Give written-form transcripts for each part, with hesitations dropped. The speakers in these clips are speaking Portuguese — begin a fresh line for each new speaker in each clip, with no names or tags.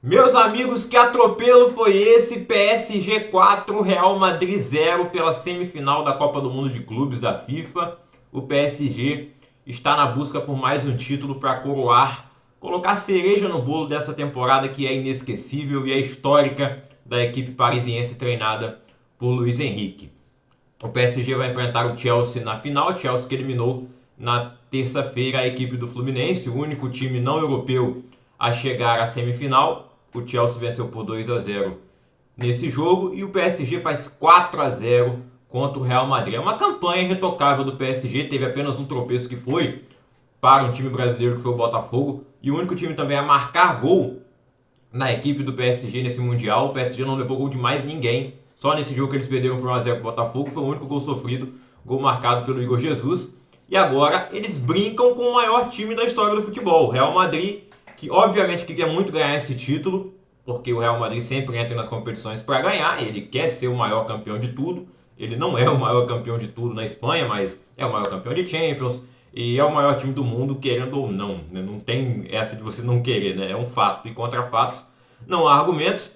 Meus amigos, que atropelo foi esse? PSG 4, Real Madrid 0 pela semifinal da Copa do Mundo de Clubes da FIFA. O PSG está na busca por mais um título para coroar, colocar cereja no bolo dessa temporada que é inesquecível e é histórica da equipe parisiense treinada por Luiz Henrique. O PSG vai enfrentar o Chelsea na final, o Chelsea que eliminou na terça-feira a equipe do Fluminense, o único time não europeu a chegar à semifinal. O Chelsea venceu por 2-0 nesse jogo e o PSG faz 4-0 contra o Real Madrid. É uma campanha irretocável do PSG, teve apenas um tropeço que foi para um time brasileiro que foi o Botafogo e o único time também a marcar gol na equipe do PSG nesse Mundial. O PSG não levou gol de mais ninguém. Só nesse jogo que eles perderam por 1x0 pro Botafogo foi o único gol sofrido, gol marcado pelo Igor Jesus. E agora eles brincam com o maior time da história do futebol, o Real Madrid, que obviamente queria muito ganhar esse título, porque o Real Madrid sempre entra nas competições para ganhar, ele quer ser o maior campeão de tudo. Ele não é o maior campeão de tudo na Espanha, mas é o maior campeão de Champions e é o maior time do mundo, querendo ou não. Não tem essa de você não querer, né? É um fato. E contra fatos não há argumentos,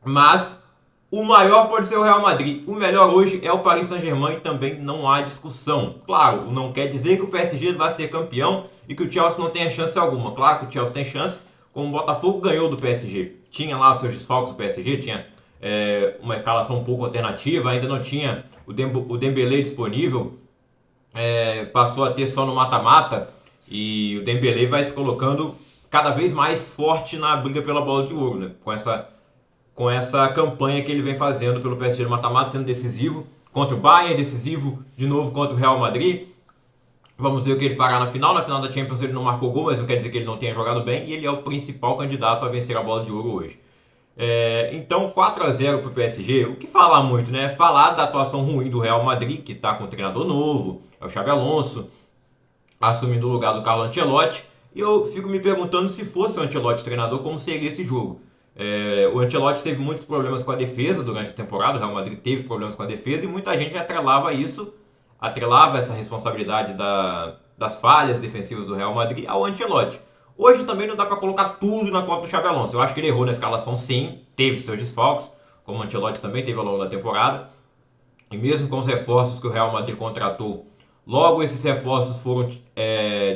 mas o maior pode ser o Real Madrid. O melhor hoje é o Paris Saint-Germain e também não há discussão. Claro, não quer dizer que o PSG vai ser campeão e que o Chelsea não tenha chance alguma. Claro que o Chelsea tem chance, como o Botafogo ganhou do PSG. Tinha lá os seus desfalques do PSG, tinha uma escalação um pouco alternativa, ainda não tinha o Dembélé disponível, passou a ter só no mata-mata e o Dembélé vai se colocando cada vez mais forte na briga pela bola de ouro, né? Com essa campanha que ele vem fazendo pelo PSG no mata-mata, sendo decisivo contra o Bayern, decisivo de novo contra o Real Madrid. Vamos ver o que ele fará na final. Na final da Champions ele não marcou gol, mas não quer dizer que ele não tenha jogado bem. E ele é o principal candidato a vencer a bola de ouro hoje. Então 4-0 para o PSG, o que falar muito, né? Falar da atuação ruim do Real Madrid, que está com um treinador novo, é o Xabi Alonso, assumindo o lugar do Carlo Ancelotti. E eu fico me perguntando se fosse o Ancelotti treinador, como seria esse jogo. O Ancelotti teve muitos problemas com a defesa durante a temporada, o Real Madrid teve problemas com a defesa e muita gente atrelava essa responsabilidade das falhas defensivas do Real Madrid ao Ancelotti. Hoje também não dá para colocar tudo na conta do Xabi Alonso. Eu acho que ele errou na escalação, sim, teve seus desfalques, como o Ancelotti também teve ao longo da temporada. E mesmo com os reforços que o Real Madrid contratou, logo esses reforços foram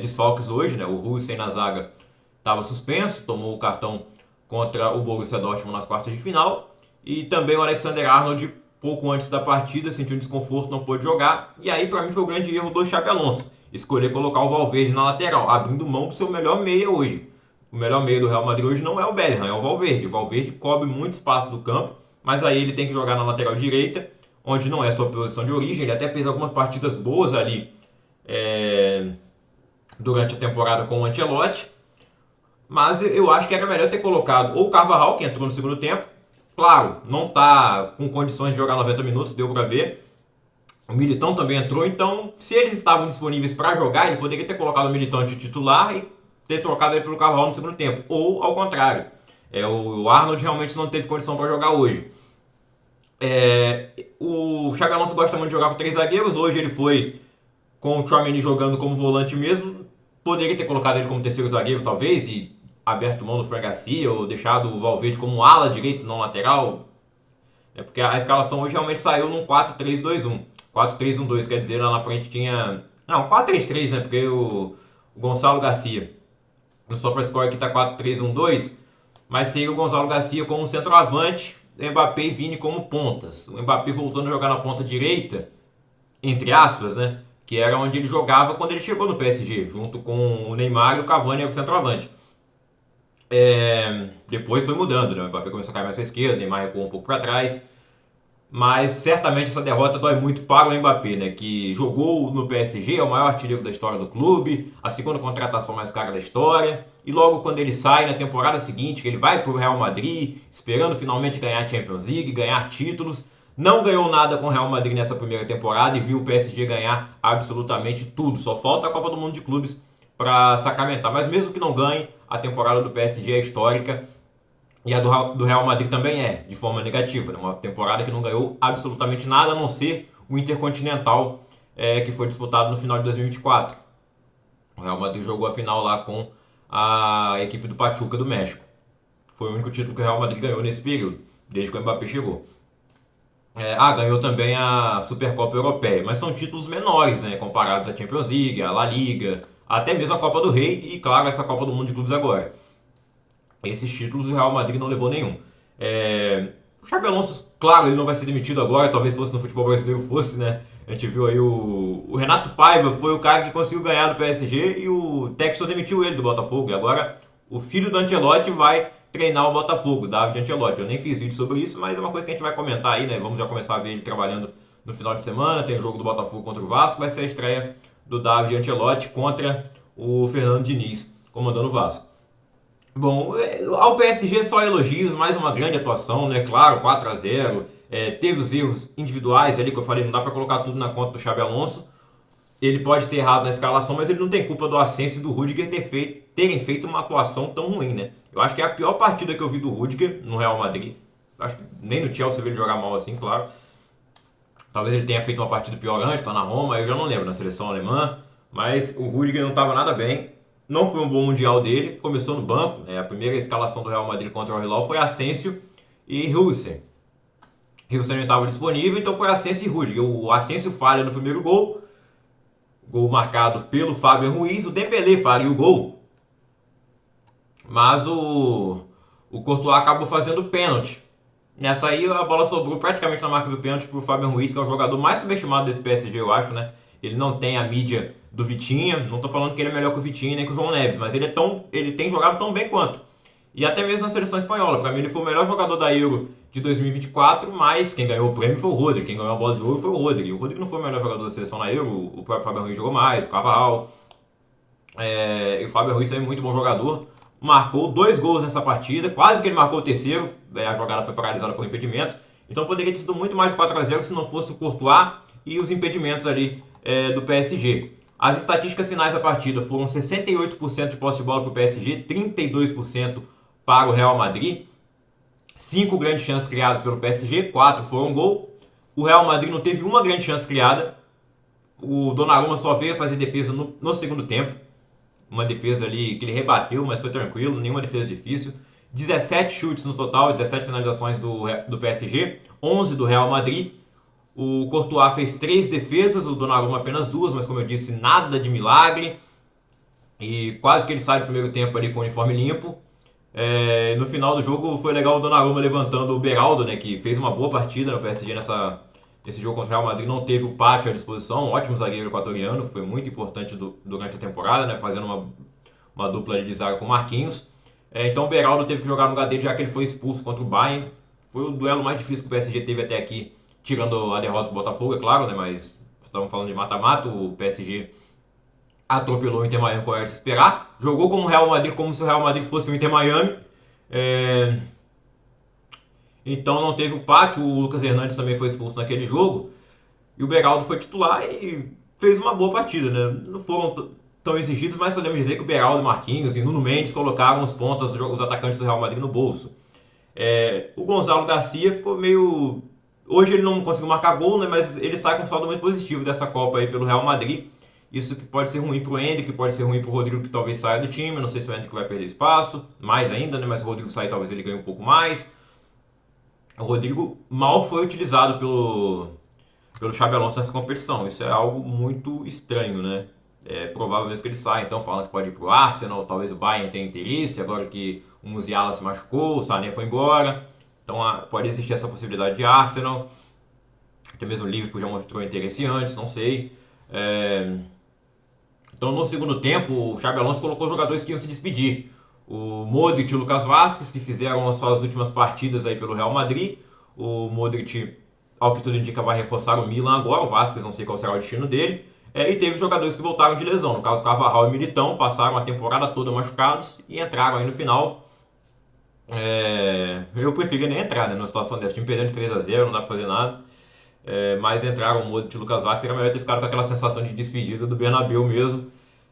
desfalques hoje, né? O Rui sem na zaga estava suspenso, tomou o cartão contra o Borussia Dortmund nas quartas de final. E também o Alexander-Arnold, pouco antes da partida, sentiu um desconforto, não pôde jogar. E aí, para mim, foi o grande erro do Xabi Alonso. Escolher colocar o Valverde na lateral, abrindo mão do seu melhor meia hoje. O melhor meia do Real Madrid hoje não é o Bellingham, é o Valverde. O Valverde cobre muito espaço do campo, mas aí ele tem que jogar na lateral direita, onde não é sua posição de origem. Ele até fez algumas partidas boas ali durante a temporada com o Ancelotti, mas eu acho que era melhor ter colocado ou o Carvajal, que entrou no segundo tempo. Claro, não está com condições de jogar 90 minutos, deu para ver. O Militão também entrou, então se eles estavam disponíveis para jogar, ele poderia ter colocado o Militão de titular e ter trocado ele pelo Carvajal no segundo tempo. Ou ao contrário, o Arnold realmente não teve condição para jogar hoje. O Xabi Alonso gosta muito de jogar com três zagueiros. Hoje ele foi com o Tchouaméni jogando como volante mesmo. Poderia ter colocado ele como terceiro zagueiro, talvez, e aberto mão do Fran Garcia, ou deixado o Valverde como ala direito, não lateral. Porque a escalação hoje realmente saiu num 4-3-2-1. 4-3-1-2, quer dizer, lá na frente tinha... Não, 4-3-3, né? Porque o Gonçalo Garcia no SofaScore aqui tá 4-3-1-2, mas seria o Gonçalo Garcia como centroavante, o Mbappé e Vini como pontas. O Mbappé voltando a jogar na ponta direita, entre aspas, né? Que era onde ele jogava quando ele chegou no PSG, junto com o Neymar e o Cavani era o centroavante. Depois foi mudando, né? O Mbappé começou a cair mais para a esquerda, o Neymar recuou um pouco para trás. Mas certamente essa derrota dói muito para o Mbappé, né? Que jogou no PSG, é o maior artilheiro da história do clube, a segunda contratação mais cara da história. E logo quando ele sai na temporada seguinte, que ele vai para o Real Madrid, esperando finalmente ganhar a Champions League, ganhar títulos, não ganhou nada com o Real Madrid nessa primeira temporada e viu o PSG ganhar absolutamente tudo. Só falta a Copa do Mundo de Clubes para sacramentar. Mas mesmo que não ganhe, a temporada do PSG é histórica. E a do Real Madrid também é, de forma negativa. Né? Uma temporada que não ganhou absolutamente nada, a não ser o Intercontinental, que foi disputado no final de 2024. O Real Madrid jogou a final lá com a equipe do Pachuca do México. Foi o único título que o Real Madrid ganhou nesse período, desde que o Mbappé chegou. Ganhou também a Supercopa Europeia, mas são títulos menores, né, comparados à Champions League, à La Liga, até mesmo a Copa do Rei e, claro, essa Copa do Mundo de Clubes agora. Esses títulos o Real Madrid não levou nenhum. O Xabi Alonso, claro, ele não vai ser demitido agora, talvez fosse no futebol brasileiro fosse, né? A gente viu aí o Renato Paiva foi o cara que conseguiu ganhar do PSG e o Textor demitiu ele do Botafogo. E agora o filho do Ancelotti vai treinar o Botafogo, David Ancelotti. Eu nem fiz vídeo sobre isso, mas é uma coisa que a gente vai comentar aí, né? Vamos já começar a ver ele trabalhando no final de semana. Tem o jogo do Botafogo contra o Vasco, vai ser a estreia do David Ancelotti contra o Fernando Diniz, comandando o Vasco. Bom, ao PSG só elogios, mais uma grande atuação, né? Claro, 4-0. Teve os erros individuais ali que eu falei, não dá pra colocar tudo na conta do Xabi Alonso. Ele pode ter errado na escalação, mas ele não tem culpa do Asensio e do Rudiger terem feito uma atuação tão ruim, né? Eu acho que é a pior partida que eu vi do Rudiger no Real Madrid. Acho que nem no Chelsea eu vi ele jogar mal assim, claro. Talvez ele tenha feito uma partida pior antes, tá na Roma, eu já não lembro, na seleção alemã. Mas o Rudiger não estava nada bem. Não foi um bom mundial dele, começou no banco, né? A primeira escalação do Real Madrid contra o Hilal foi Asensio e Hulsen. Hulsen não estava disponível, então foi Asensio e Rudiger. O Asensio falha no primeiro gol marcado pelo Fábio Ruiz, o Dembélé faria o gol, mas o Courtois acabou fazendo pênalti. Nessa aí a bola sobrou praticamente na marca do pênalti para o Fábio Ruiz, que é o jogador mais subestimado desse PSG, eu acho, né? Ele não tem a mídia do Vitinha, não estou falando que ele é melhor que o Vitinha nem que o João Neves, mas ele tem jogado tão bem quanto. E até mesmo na seleção espanhola, para mim ele foi o melhor jogador da Euro de 2024, mas quem ganhou o prêmio foi o Rodri, quem ganhou a bola de ouro foi o Rodri. O Rodri não foi o melhor jogador da seleção na Euro, o próprio Fábio Ruiz jogou mais, o Carvajal. E o Fábio Ruiz é muito bom jogador, marcou 2 gols nessa partida, quase que ele marcou o terceiro, a jogada foi paralisada por impedimento, então poderia ter sido muito mais de 4-0 se não fosse o Courtois e os impedimentos ali do PSG. As estatísticas finais da partida foram 68% de posse de bola para o PSG, 32% para o Real Madrid. 5 grandes chances criadas pelo PSG, 4 foram gol. O Real Madrid não teve uma grande chance criada. O Donnarumma só veio fazer defesa no segundo tempo. Uma defesa ali que ele rebateu, mas foi tranquilo, nenhuma defesa difícil. 17 chutes no total, 17 finalizações do PSG, 11 do Real Madrid. O Courtois fez 3 defesas, o Donnarumma apenas 2, mas como eu disse, nada de milagre. E quase que ele sai do primeiro tempo ali com o uniforme limpo. No final do jogo foi legal o Donnarumma levantando o Beraldo, né, que fez uma boa partida no PSG nesse jogo contra o Real Madrid. Não teve o Pátio à disposição, um ótimo zagueiro equatoriano, que foi muito importante durante a temporada, né, fazendo uma dupla de zaga com o Marquinhos. Então o Beraldo teve que jogar no lugar dele, já que ele foi expulso contra o Bayern. Foi o duelo mais difícil que o PSG teve até aqui, tirando a derrota do Botafogo, é claro, né, mas estamos falando de mata-mata. O PSG atropelou o Inter Miami como era de se esperar. Jogou como o Real Madrid, como se o Real Madrid fosse o Inter Miami. Então não teve o Pátio, o Lucas Hernandes também foi expulso naquele jogo. E o Beraldo foi titular e fez uma boa partida, né? Não foram tão exigidos, mas podemos dizer que o Beraldo, Marquinhos e Nuno Mendes colocaram os pontas, os atacantes do Real Madrid no bolso. O Gonzalo Garcia ficou meio... Hoje ele não conseguiu marcar gol, né? Mas ele sai com um saldo muito positivo dessa Copa aí pelo Real Madrid. Isso que pode ser ruim pro Endrick, pode ser ruim pro Rodrigo, que talvez saia do time. Não sei se o Endrick vai perder espaço, mais ainda, né? Mas se o Rodrigo sair, talvez ele ganhe um pouco mais. O Rodrigo mal foi utilizado pelo Xabi Alonso nessa competição. Isso é algo muito estranho, né? É provável mesmo que ele saia. Então falam que pode ir pro Arsenal, talvez o Bayern tenha interesse, agora que o Musiala se machucou, o Sané foi embora. Então pode existir essa possibilidade de Arsenal. Até mesmo o Liverpool já mostrou interesse antes, não sei. Então no segundo tempo o Xabi Alonso colocou jogadores que iam se despedir. O Modric e o Lucas Vázquez, que fizeram as suas últimas partidas aí pelo Real Madrid. O Modric, ao que tudo indica, vai reforçar o Milan agora. O Vázquez, não sei qual será o destino dele. E teve jogadores que voltaram de lesão. No caso, Carvajal e Militão passaram a temporada toda machucados e entraram aí no final. Eu preferia nem entrar, né, numa situação dessa. O time perdendo de 3-0, não dá pra fazer nada. Mas entraram o Modric e o Lucas Vázquez. Era melhor ter ficado com aquela sensação de despedida do Bernabéu mesmo.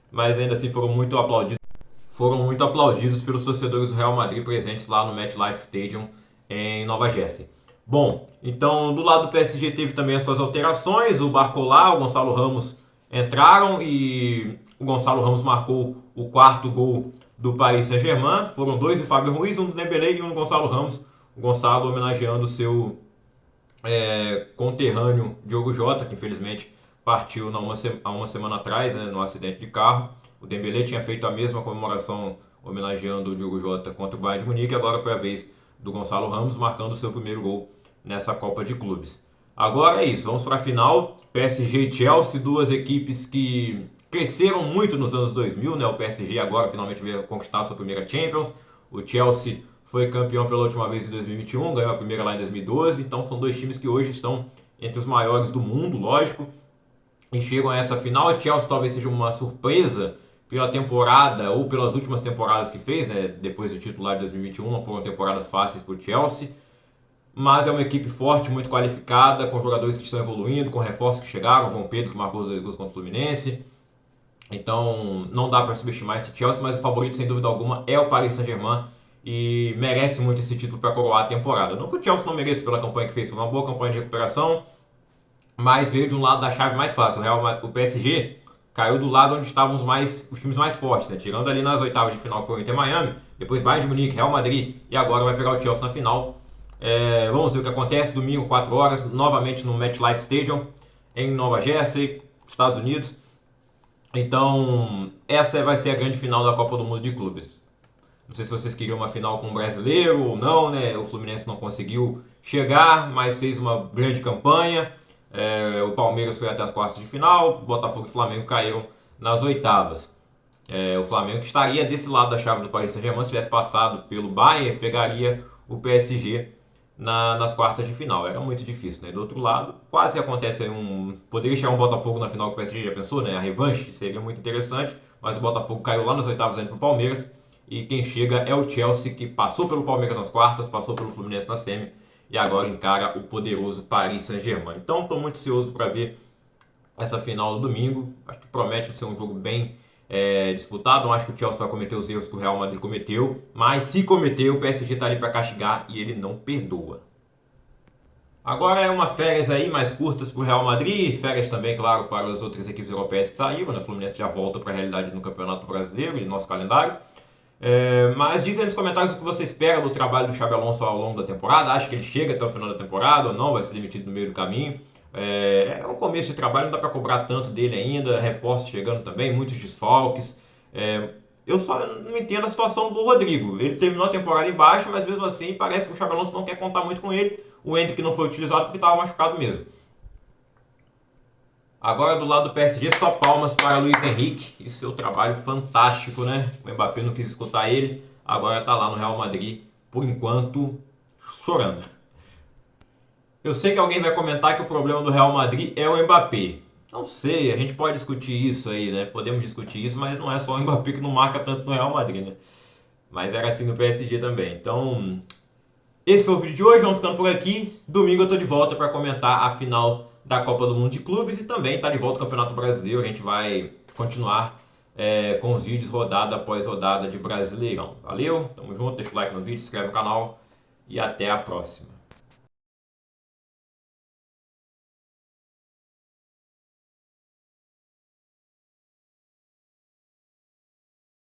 Mas ainda assim foram muito aplaudidos pelos torcedores do Real Madrid presentes lá no MetLife Stadium em Nova Jersey. Bom, então do lado do PSG teve também as suas alterações. O Barcola, o Gonçalo Ramos entraram e O Gonçalo Ramos marcou o quarto gol do Paris Saint-Germain. Foram dois do Fábio Ruiz, um do Dembélé e um do Gonçalo Ramos. O Gonçalo homenageando o seu conterrâneo Diogo Jota, que infelizmente partiu há uma semana atrás, né, no acidente de carro. O Dembélé tinha feito a mesma comemoração homenageando o Diogo Jota contra o Bayern de Munique. Agora foi a vez do Gonçalo Ramos marcando o seu primeiro gol nessa Copa de Clubes. Agora é isso, vamos para a final. PSG e Chelsea, duas equipes que cresceram muito nos anos 2000, né? O PSG agora finalmente veio conquistar a sua primeira Champions. O Chelsea foi campeão pela última vez em 2021, ganhou a primeira lá em 2012. Então são dois times que hoje estão entre os maiores do mundo, lógico, e chegam a essa final. O Chelsea talvez seja uma surpresa pela temporada ou pelas últimas temporadas que fez, né? Depois do titular de 2021, não foram temporadas fáceis para o Chelsea. Mas é uma equipe forte, muito qualificada, com jogadores que estão evoluindo, com reforços que chegaram, o João Pedro que marcou os 2 gols contra o Fluminense. Então não dá para subestimar esse Chelsea, mas o favorito sem dúvida alguma é o Paris Saint-Germain e merece muito esse título para coroar a temporada. Não que o Chelsea não mereça pela campanha que fez, foi uma boa campanha de recuperação, mas veio de um lado da chave mais fácil. O PSG caiu do lado onde estavam os times mais fortes, né? Tirando ali nas oitavas de final que foi o Inter Miami, depois Bayern de Munique, Real Madrid e agora vai pegar o Chelsea na final. Vamos ver o que acontece, domingo 4 horas, novamente no MetLife Stadium, em Nova Jersey, Estados Unidos. Então, essa vai ser a grande final da Copa do Mundo de Clubes. Não sei se vocês queriam uma final com um brasileiro ou não, né? O Fluminense não conseguiu chegar, mas fez uma grande campanha. O Palmeiras foi até as quartas de final, Botafogo e Flamengo caíram nas oitavas. O Flamengo que estaria desse lado da chave do Paris Saint-Germain, se tivesse passado pelo Bayern, pegaria o PSG nas quartas de final. Era muito difícil, né? Do outro lado, quase acontece aí poderia chegar um Botafogo na final que o PSG já pensou, né? A revanche seria muito interessante, mas o Botafogo caiu lá nas oitavas indo pro Palmeiras. E quem chega é o Chelsea, que passou pelo Palmeiras nas quartas, passou pelo Fluminense na semi e agora encara o poderoso Paris Saint-Germain. Então estou muito ansioso para ver essa final no domingo. Acho que promete ser um jogo bem disputado. Não acho que o Chelsea vai cometer os erros que o Real Madrid cometeu, mas se cometer, o PSG está ali para castigar e ele não perdoa. Agora é uma férias aí mais curtas para o Real Madrid, férias também, claro, para as outras equipes europeias que saíram, né? O Fluminense já volta para a realidade no Campeonato Brasileiro e no nosso calendário. Mas diz aí nos comentários o que você espera do trabalho do Xabi Alonso ao longo da temporada. Acha que ele chega até o final da temporada ou não? Vai ser demitido no meio do caminho? É um começo de trabalho, não dá para cobrar tanto dele ainda. Reforços chegando também, muitos desfalques. Eu só não entendo a situação do Rodrigo. Ele terminou a temporada em baixa, mas mesmo assim parece que o Xabi Alonso não quer contar muito com ele. O Endrick não foi utilizado porque estava machucado mesmo. Agora do lado do PSG, só palmas para Luiz Henrique e seu trabalho fantástico, né? O Mbappé não quis escutar ele, agora está lá no Real Madrid, por enquanto, chorando. Eu sei que alguém vai comentar que o problema do Real Madrid é o Mbappé. Não sei, a gente pode discutir isso aí, né? Podemos discutir isso, mas não é só o Mbappé que não marca tanto no Real Madrid, né? Mas era assim no PSG também. Então, esse foi o vídeo de hoje, vamos ficando por aqui. Domingo eu tô de volta para comentar a final da Copa do Mundo de Clubes e também tá de volta o Campeonato Brasileiro. A gente vai continuar com os vídeos rodada após rodada de Brasileirão. Valeu, tamo junto, deixa o like no vídeo, se inscreve no canal e até a próxima.